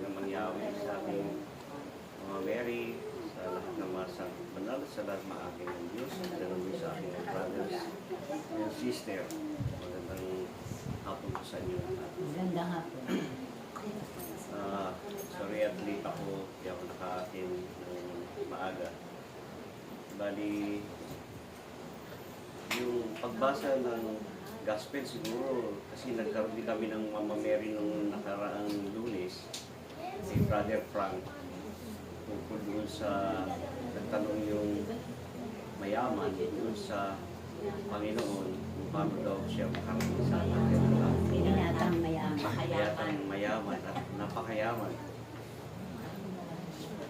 na mangyawi sa ating mga Mary, sa lahat ng mga banal, sa lahat ng aking ng Diyos, ganoon din sa aking brothers and sister. Magandang hapon po sa inyo lahat. Magandang hapon. Sorry at late ako, hindi ako nakaatin ng maaga. Bali, yung pagbasa ng gospel siguro, kasi nagkaroon din kami ng Mama Mary nung nakaraang Lunes, si Brother Frank, tungkol doon sa nagtanong yung mayaman doon sa Panginoon kung paano daw siya makarating sa atin. Binatang mayaman. Makayatang mayaman at napakayaman.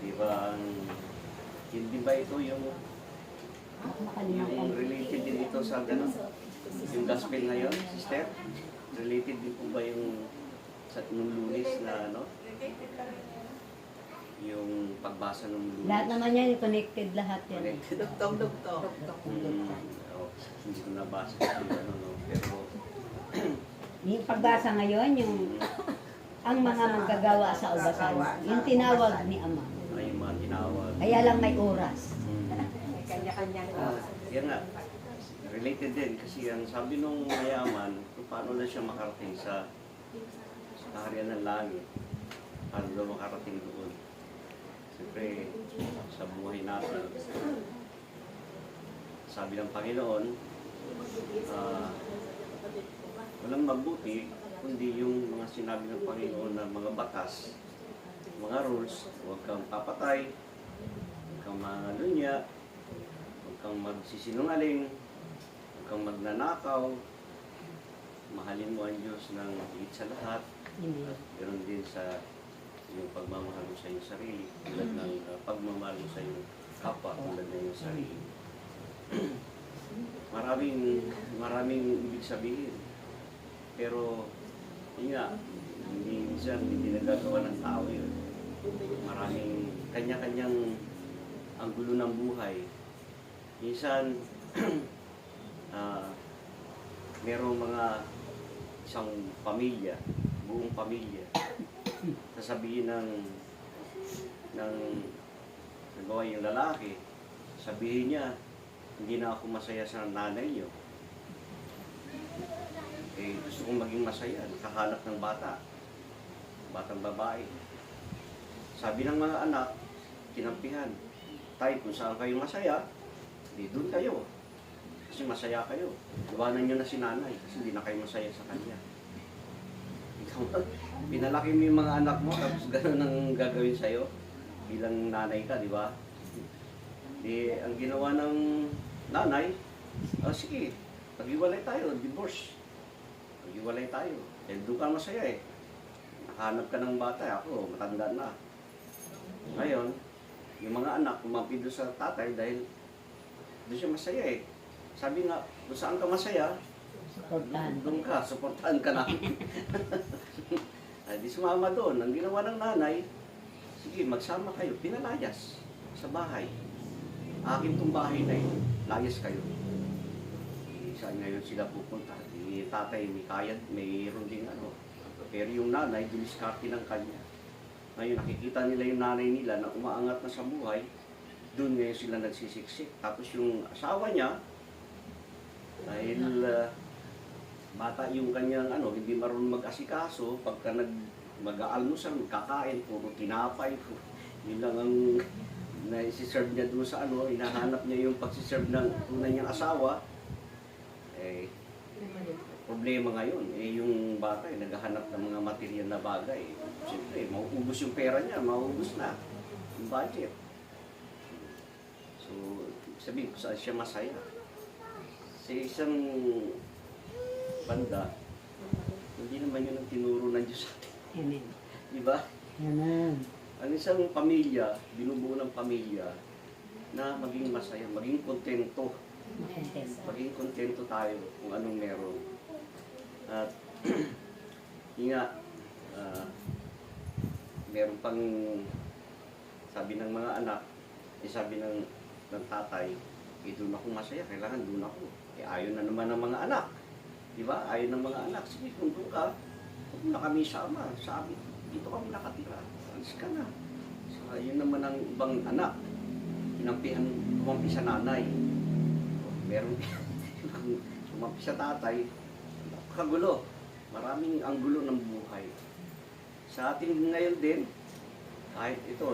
Diba, hindi ba ito yung related din ito sa ganun? Yung gospel ngayon, sister? Related din po ba yung sa nung Lunes na ano? Yung pagbasa ng Lunes? Lahat naman yan, connected lahat yan. Connected. Dugtong. Hindi ko nabasa yung ano, no? Pero Yung pagbasa ngayon, yung ang mga manggagawa sa ubasan, yung tinawag ni Ama. ay yung mga tinawag. Kaya lang may oras. May kanya-kanyang Yan nga. Related din kasi ang sabi nung mayaman, kung paano na siya makarating sa kaharian ng langit. Paano daw makarating doon. Siyempre, sa buhay natin, sabi ng Panginoon, walang mabuti, kundi yung mga sinabi ng Panginoon na mga batas, mga rules, huwag kang papatay, huwag kang mangalunya, huwag kang magsisinungaling, huwag kang magnanakaw, mahalin mo ang Diyos ng higit sa lahat, at ganoon din sa yung pagmamahal mo sa iyong sarili, tulad ng pagmamahal mo sa iyong kapwa, tulad ng iyong sarili. Maraming ibig sabihin. Pero, yun nga, hindi nagagawa ng tao yun. Maraming kanya-kanyang ang gulo ng buhay. Minsan, merong mga isang pamilya, buong pamilya, sasabihin ng nagawa yung lalaki, sabihin niya, hindi na ako masaya sa nanay niyo. Gusto kong maging masaya, nakahanap ng batang babae. Sabi ng mga anak, kinampihan, tay, kung saan kayo masaya, di doon kayo. Kasi masaya kayo. Iwanan nyo na si nanay, kasi hindi na kayo masaya sa kanya. Pinalaki mo yung mga anak mo, tapos gano'n ang gagawin sa'yo, bilang nanay ka, di ba? Ang ginawa ng nanay, sige, pag-iwalay tayo, divorce. Pag-iwalay tayo. Doon ka masaya eh. Nakahanap ka ng bata, ako, matanda na. Ngayon, yung mga anak, kumampi doon sa tatay dahil doon siya masaya eh. Sabi nga, kung saan ka masaya, doon ka, supportahan ka namin. Di sumama doon. Ang ginawa ng nanay, sige, magsama kayo, pinalayas sa bahay. Akin tong bahay na yun, layas kayo. Saan ngayon sila pupunta? Di tatay, may kayad, mayroon din ano. Pero yung nanay, diniskarte ng kanya. Ngayon, nakikita nila yung nanay nila na umaangat na sa buhay, doon ngayon sila nagsisiksik. Tapos yung asawa niya, dahil bata yung kanyang hindi marunong mag-asikaso, pagka mag-aalmusal, kakain, puro tinapay, yun lang ang na-serve niya doon sa hinahanap niya yung pagsiserve ng tunay niyang asawa. Problema ngayon, yung bata naghahanap ng mga material na bagay. Siyempre, mauubos yung pera niya, mauubos na yung budget. So, sabihin ko saan siya masaya. Sa isang banda, hindi naman yun ang tinuro ng Diyos sa atin. Amen. Diba? Amen. Ang isang pamilya, binubuo ng pamilya, na maging masaya, maging kontento. Maging kontento tayo kung anong meron. At, yun nga, meron pang sabi ng mga anak, sabi ng tatay, doon ako masaya, kailangan doon ako. Ayaw na naman ng mga anak. Diba? Ayaw ng mga anak. Sige, kung doon ka, huwag na kami sama. Sabi, dito kami nakatira. Alis ka na. So, yun naman ang ibang anak. Kinampihan, kumampi sa nanay. Meron kumampi sa tatay. Kagulo. Maraming ang gulo ng buhay. Sa ating ngayon din, kahit ito,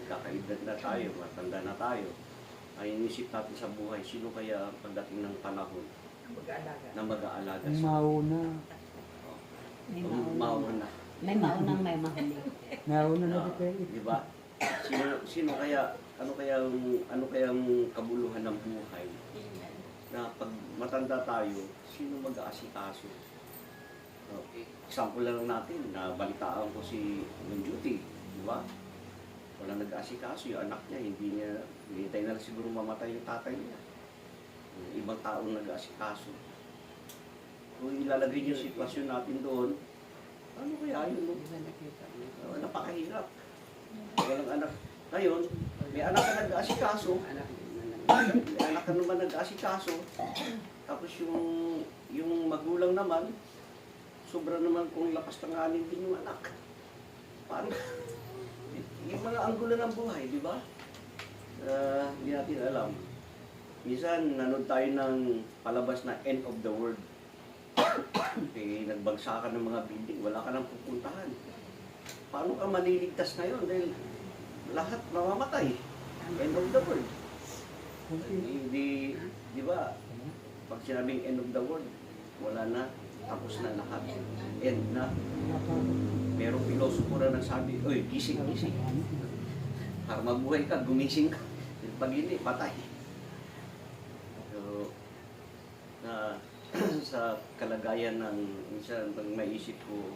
kakaedad na tayo, matanda na tayo, ay inisip natin sa buhay, sino kaya pagdating ng panahon Mag-aalaga. na mag-aalaga Ang sa mauna. May mauna. mauna. May maunang may mahuli. Nauna na Ah, dito. di ba? Sino kaya ano kayang kabuluhan ng buhay na pag matanda tayo, sino mag-aasikaso? Example lang natin, na balitaan ko si Duty, di ba? Wala nag-aasikaso, yung anak niya, hinihintay na lang siguro mamatay yung tatay niya. Yung ibang taong nag-aasikaso. Kung ilalagay niyo yung sitwasyon natin doon, ano kaya yun? Napakahirap. Walang anak. Ngayon, may anak ka nag-aasikaso, may anak ka naman nag-aasikaso, tapos yung magulang naman, sobra naman kung lakas tanganin din yung anak. Paano? Yung mga anggulo ng buhay, di ba? Hindi natin alam. Minsan, nanood tayo ng palabas na End of the World. Nagbagsakan ng mga building, wala ka nang pupuntahan. Paano ka maliligtas ngayon? Dahil lahat mamamatay. End of the world. Hindi, di ba? Pag sinabing end of the world, wala na. Tapos na lahat. End na. Merong pilosopo na nagsabi, oy, gising. Para mabuhay ka, gumising ka. Pag hindi, patay. So, sa kalagayan ng, minsan, pag maisip ko,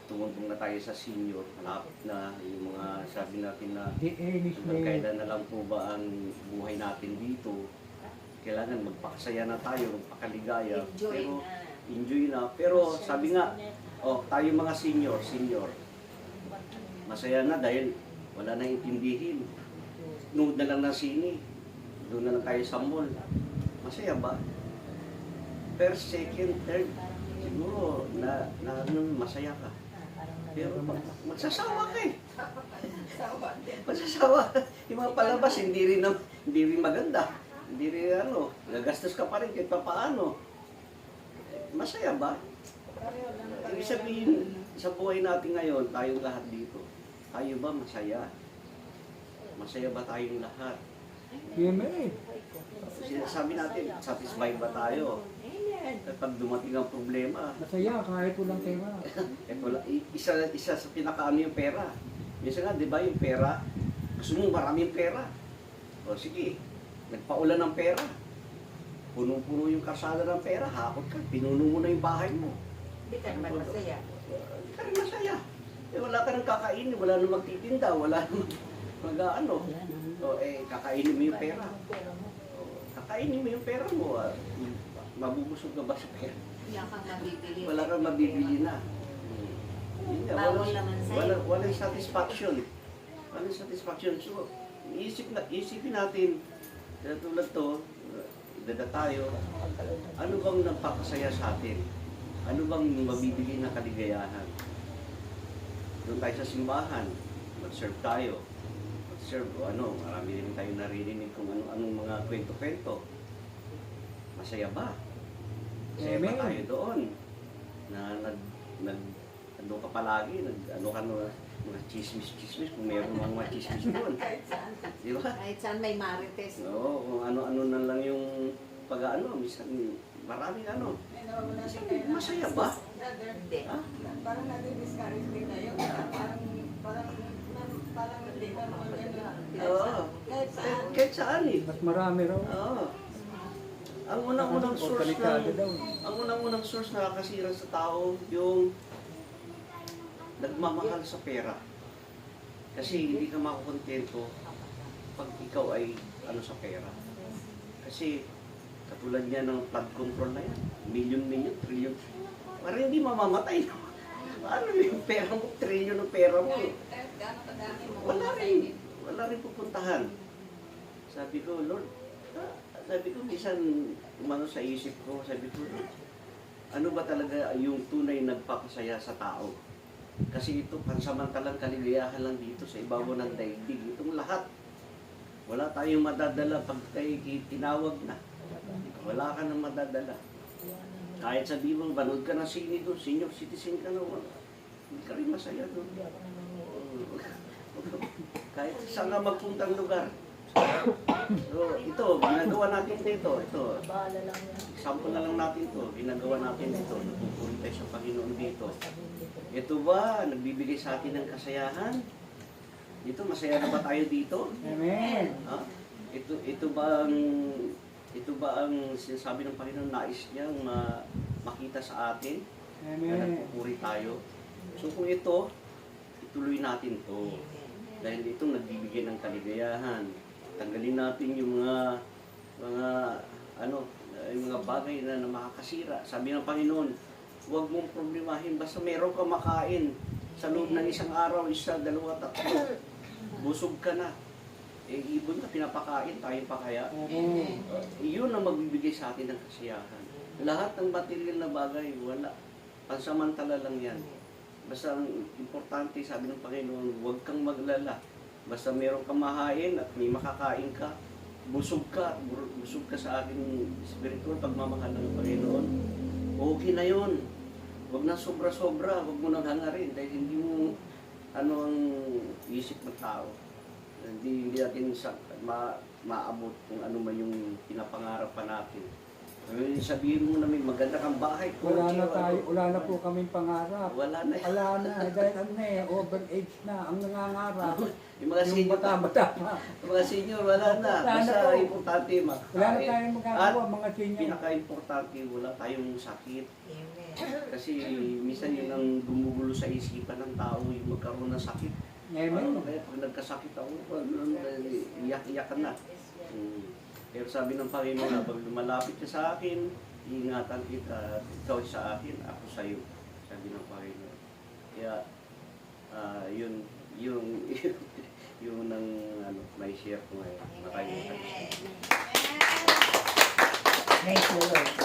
tumuntong na tayo sa senior, malapit na yung mga sabi natin na hanggang kailan na lang po ba ang buhay natin dito. Kailangan magpakasaya na tayo, magpakaligaya. Pero enjoy na. Pero sabi nga, tayo mga senior, masaya na dahil wala na intindihin. Nood na lang na sini. Doon na lang tayo sa mall. Masaya ba? First, second, third, siguro na masaya ka. Pero magsasawa ka eh. Magsasawa. Yung mga palabas, hindi rin maganda. Hindi rin gagastos ka pa rin kahit paano. Masaya ba? Ibig sabihin, sa buhay natin ngayon, tayong lahat dito, tayo ba masaya? Masaya ba tayong lahat? Sabi natin, satisfied ba tayo? Kapag dumating ang problema, Masaya kahit walang tema. isa sa pinakaano yung pera. Minsan nga, di ba yung pera, gusto mo maraming pera. O sige, nagpaulan ng pera. Puno-puno yung kasada ng pera, hakot ka, pinuno mo na yung bahay mo. Hindi ka naman masaya. Hindi ka rin masaya. Wala ka nang kakainin, wala nang magtitinda, wala nang mag-ano. Kakainin mo yung pera. Kakainin mo yung pera mo. Mabubusog ka ba sa pera? Wala kang mabibili. Wala kang mabibili na. Bawal naman sa'yo. Walang satisfaction. Walang satisfaction. So, isipin natin, tulad to, dada tayo, ano bang nagpapasaya sa atin? Ano bang mabibigay na kaligayahan? Doon tayo sa simbahan, mag-serve tayo. Mag-serve, marami rin tayo naririnig kung anong mga kwento-kwento. Masaya ba? Masaya ba tayo doon? Na ando ka palagi, mga chismis, kung mayroon mga chismis doon. Kahit saan. Di ba? Kahit saan may marites. Oo, kung ano-ano na lang yung minsan maraming Masaya ba? Hindi. Ha? Parang nadi-discourage din tayo. Parang hindi ka maganda. Oo. Kahit saan. Kahit saan eh. Mas marami raw. Oo. Ang unang-unang source Delikado daw. ang unang-unang source na nakakasira sa tao yung nagmamahal sa pera. Kasi hindi ka makukontento pag ikaw ay sa pera. Kasi katulad niya ng flood control na yan, milyon, trillion. Parang hindi mamamatay. Ano yung pera mo, trillion ng pera mo? Kahit gano'ng kadami mo. Wala rin pupuntahan. Sabi ko, Lord, minsan umano sa isip ko, sabi ko, ano ba talaga yung tunay nagpapasaya sa tao? Kasi ito, pansamantalang kaligayahan lang dito sa ibabaw ng daigdig. Itong lahat. Wala tayong madadala pag tayo tinawag na. Wala ka nang madadala. Kahit sabihin mo, banood ka ng sini doon, senior citizen ka na, wala. Hindi ka rin masaya doon. Kahit saan ka magpuntang lugar. So, ito, ginagawa natin dito. Ito, example na lang natin to. Ginagawa natin dito. Napupuri tayo sa Panginoon dito. Ito ba, nagbibigay sa atin ng kasayahan? Ito, masaya na ba tayo dito? Amen. Ha? Ito ba ang sinasabi ng Panginoon, nais niyang makita sa atin? Na Amen. nagpupuri tayo. So kung ito, ituloy natin to. Dahil ito nagbibigay ng kaligayahan. Tanggalin natin yung yung mga bagay na makakasira. Sabi ng Panginoon, huwag mong problemahin basta meron ka makain sa loob ng isang araw, isa, dalawa, tatlo. Busog ka na. Ibon na pinapakain, tayo pa kaya. Amen. Iyon ang magbibigay sa atin ng kasiyahan. Lahat ng material na bagay, wala. Pansamantala lang yan. Basta ang importante, sabi ng Panginoon, huwag kang maglala. Basta meron kang mahain at may makakain ka, busog ka sa aking spiritual pagmamahal ng Panginoon. Okay na yun. Huwag na sobra-sobra, huwag mo nang hangarin dahil hindi mo ang isip ng tao. Hindi natin maabot kung ano man yung pinapangarap pa natin. Sabihin mo na may maganda kang bahay. Wala na po kaming pangarap. Wala na. Wala na, dahil overage na, ang nangangarap. Yung mga Yung senior, bata-bata pa. mga senior, wala na. Wala na Basta po. importante Wala na makakain. tayong magagawa, mga senior. Pinaka-importante, wala tayong sakit. Amen. Kasi minsan yun ang gumugulo sa isipan ng tao, yung magkaroon ng sakit. Amen. Kaya pag nagkasakit ako, iyak-iyak ka na. Pero sabi ng Panginoon na pag lumalapit ka sa akin, iingatan kita, at ikaw sa akin, ako sa iyo. Sabi ng Panginoon. Kaya, yun ang may share ko ngayon. Maraming Praise the Lord.